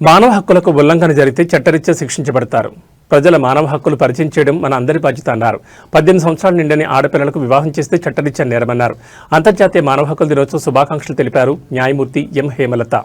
మానవ హక్కులకు ఉల్లంఘన జరిగితే చట్టరీత్యా శిక్షించబడతారు. ప్రజల మానవ హక్కులు పరిచయం చేయడం మన అందరి బాధ్యత అన్నారు. 18 సంవత్సరాల నిండని ఆడపిల్లలకు వివాహం చేస్తే చట్టరీత్యా నేరమన్నారు. అంతర్జాతీయ మానవ హక్కుల దినోత్సవ శుభాకాంక్షలు తెలిపారు న్యాయమూర్తి ఎం హేమలత.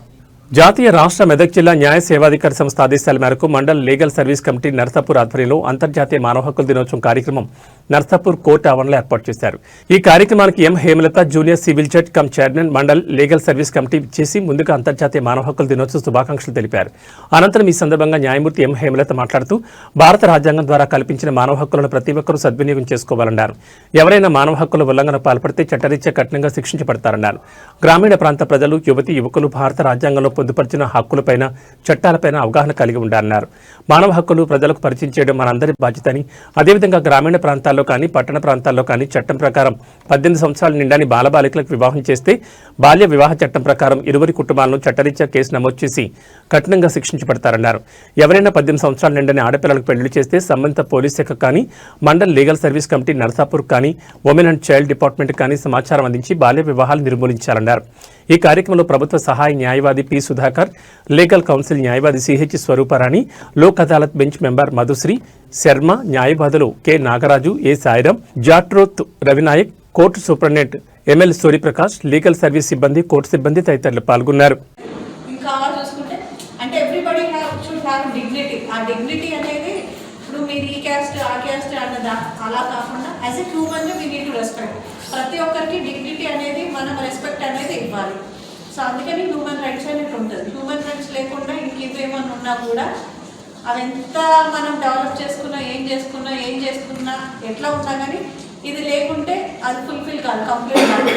జాతీయ రాష్ట్ర మెదక్ జిల్లా న్యాయ సేవాధికారి సంస్థ ఆదేశాల మేరకు mandal legal service committee Narsapur ఆధ్వర్యంలో అంతర్జాతీయ మానవ హక్కుల దినోత్సవం కార్యక్రమం నర్సాపూర్ కోర్టు ఆవరణలో ఏర్పాటు చేశారు. ఈ కార్యక్రమానికి M Hemalatha junior civil judge cum chairman mandal legal service committee చేసి ముందుగా అంతర్జాతీయ మానవ హక్కుల దినోత్సవ శుభాకాంక్షలు తెలిపారు. అనంతరం ఈ సందర్భంగా న్యాయమూర్తి ఎం హేమలత మాట్లాడుతూ భారత రాజ్యాంగం ద్వారా కల్పించిన మానవ హక్కులను ప్రతి ఒక్కరూ సద్వినియోగం చేసుకోవాలన్నారు. ఎవరైనా మానవ హక్కుల ఉల్లంఘన పాల్పడితే చట్టరీత్యా కఠినంగా శిక్షించబడతారన్నారు. గ్రామీణ ప్రాంత ప్రజలు, యువతి యువకులు భారత రాజ్యాంగంలో పొందుపరిచిన హక్కులపైన, చట్టాలపైన అవగాహన కలిగి ఉండాలన్నారు. మానవ హక్కులు ప్రజలకు పరిచయం చేయడం మనందరి బాధ్యతని, అదేవిధంగా గ్రామీణ ప్రాంతాల్లో కానీ పట్టణ ప్రాంతాల్లో కానీ చట్టం ప్రకారం 18 సంవత్సరాల నిండాని బాలబాలికలకు వివాహం చేస్తే బాల్య వివాహ చట్టం ప్రకారం ఇరువురి కుటుంబాలను చట్టరీత్యా కేసు నమోదు చేసి కఠినంగా శిక్షించబడతారన్నారు. ఎవరైనా 18 సంవత్సరాల నిండని ఆడపిల్లలకు పెళ్లి చేస్తే సంబంధిత పోలీస్ శాఖ కానీ, mandal legal service committee Narsapur కానీ, ఉమెన్ అండ్ చైల్డ్ డిపార్ట్మెంట్ కానీ సమాచారం అందించి బాల్య వివాహాలు నిర్మూలించాలన్నారు. ఈ కార్యక్రమంలో ప్రభుత్వ సహాయ న్యాయవాది పి సుధాకర్, లీగల్ కౌన్సిల్ న్యాయవాది CH Swaruparani, Lok Adalat bench member Madhushri Sharma, న్యాయవాదులు K Nagaraju, A Sairam, Jatroth Ravinayak, court superintendent ML Suryaprakash, legal service సిబ్బంది, కోర్టు సిబ్బంది తదితరులు పాల్గొన్నారు. ప్రతి ఒక్కరికి డిగ్నిటీ అనేది మనం రెస్పెక్ట్ అనేది ఇవ్వాలి. సో అందుకని హ్యూమన్ రైట్స్ అనేది ఉంటుంది. హ్యూమన్ రైట్స్ లేకుండా ఇంకేమన్నా ఉన్నా కూడా అవి ఎంత మనం డెవలప్ చేసుకున్నా, ఏం చేసుకున్నా ఎట్లా ఉన్నా కానీ ఇది లేకుంటే అది ఫుల్ఫిల్ కాదు, కంప్లీట్ కాదు.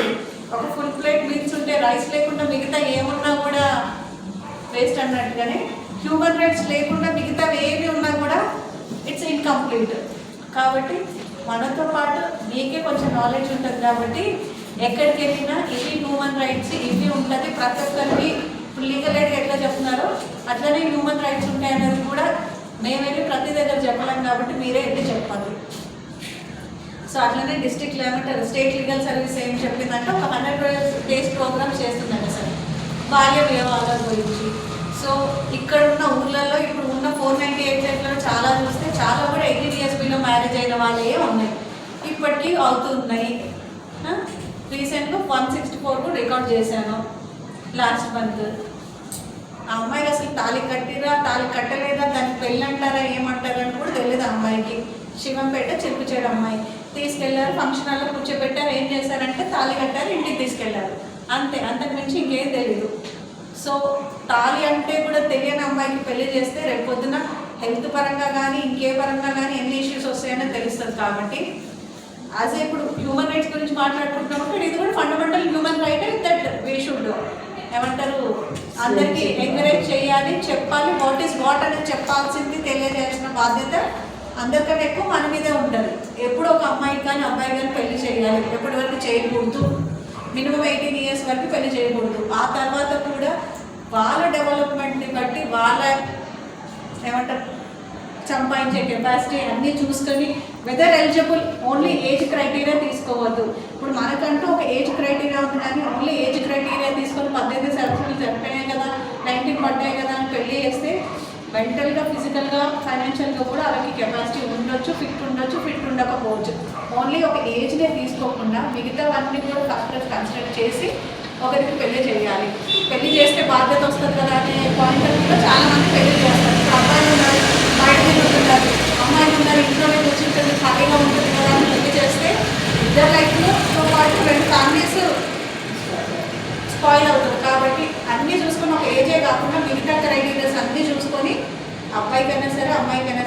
ఒక ఫుల్ ప్లేట్ మీల్స్ ఉంటే రైస్ లేకుండా మిగతా ఏమున్నా కూడా వేస్ట్ అన్నట్టుగానే హ్యూమన్ రైట్స్ లేకుండా మిగతా ఏమి ఉన్నా కూడా ఇట్స్ ఇన్కంప్లీట్. కాబట్టి మనతో పాటు మీకే కొంచెం నాలెడ్జ్ ఉంటుంది కాబట్టి ఎక్కడికి వెళ్ళినా ఇవి హ్యూమన్ రైట్స్ ఇవి ఉంటుంది. ప్రతి ఒక్కరికి ఇప్పుడు లీగల్ ఎయిడ్ ఎట్లా చెప్తున్నారో అట్లనే హ్యూమన్ రైట్స్ ఉంటాయి అనేది కూడా మేము వెళ్ళి ప్రతి దగ్గర చెప్పలేం కాబట్టి మీరే వెళ్ళి చెప్పాలి. సో అట్లనే district level state legal service ఏం చెప్పిందంటే ఒక 100 days ప్రోగ్రామ్ చేస్తుందండి సార్ బాల్య వివాహాల గురించి. సో ఇక్కడ ఉన్న ఊర్లలో ఇప్పుడు ఉన్న 498 చాలా చూస్తే చాలా కూడా 18 years బిలో మ్యారేజ్ అయిన వాళ్ళే ఉన్నాయి, ఇప్పటికీ అవుతున్నాయి. రీసెంట్గా 164 కూడా రికార్డ్ చేశాను లాస్ట్ మంత్. ఆ అమ్మాయికి అసలు తాళి కట్టిరా, తాళి కట్టలేదా, దానికి పెళ్ళి అంటారా, ఏమంటారని కూడా తెలియదు. అమ్మాయికి శివంపేట చిరుపుచేడు అమ్మాయి తీసుకెళ్లారు, ఫంక్షన్ హాల్లో కూర్చోబెట్టారు. ఏం చేశారంటే తాళి కట్టారు, ఇంటికి తీసుకెళ్లారు, అంతే. అంతకు మించి ఇంకేం తెలీదు. సో తాళి అంటే కూడా తెలియని అమ్మాయికి పెళ్లి చేస్తే రేపు పొద్దున హెల్త్ పరంగా కానీ ఇంకే పరంగా కానీ ఎన్ని ఇష్యూస్ వస్తాయని తెలుస్తుంది. కాబట్టి యాజ్ ఇప్పుడు హ్యూమన్ రైట్స్ గురించి మాట్లాడుకుంటున్నప్పుడు ఇది కూడా fundamental human right that we should ఏమంటారు అందరికీ ఎంకరేజ్ చేయాలి, చెప్పాలి. వాట్ ఈస్ వాట్ అనేది చెప్పాల్సింది, తెలియజేయాల్సిన బాధ్యత అందరికంటే ఎక్కువ మన మీదే ఉంటుంది. ఎప్పుడు ఒక అమ్మాయికి కానీ అబ్బాయి కానీ పెళ్లి చేయాలి, ఎప్పటి వరకు చేయకూడదు, మినిమం 18 years వరకు పెళ్లి చేయకూడదు. ఆ తర్వాత కూడా వాళ్ళ డెవలప్మెంట్ని బట్టి వాళ్ళ ఏమంటారు సంపాదించే కెపాసిటీ అన్నీ చూసుకొని whether eligible only age criteria తీసుకోవద్దు. ఇప్పుడు మనకంటూ ఒక ఏజ్ క్రైటీరియా ఉంది కానీ ఓన్లీ ఏజ్ క్రైటీరియా తీసుకొని 18 సంవత్సరాలు సరిపోయాయి కదా, 19 పడ్డాయి కదా అని పెళ్ళి చేస్తే మెంటల్గా, ఫిజికల్గా, ఫైనాన్షియల్గా కూడా వాళ్ళకి కెపాసిటీ ఉండొచ్చు, ఫిట్ ఉండకపోవచ్చు. ఓన్లీ ఒక ఏజ్నే తీసుకోకుండా మిగతావన్నీ కూడా ఫ్యాక్టర్స్ కన్సిడర్ చేసి ఒకరికి పెళ్లి చేయాలి. పెళ్లి చేస్తే బాధ్యత వస్తుంది కదా అనే పాయింట్ కూడా చాలా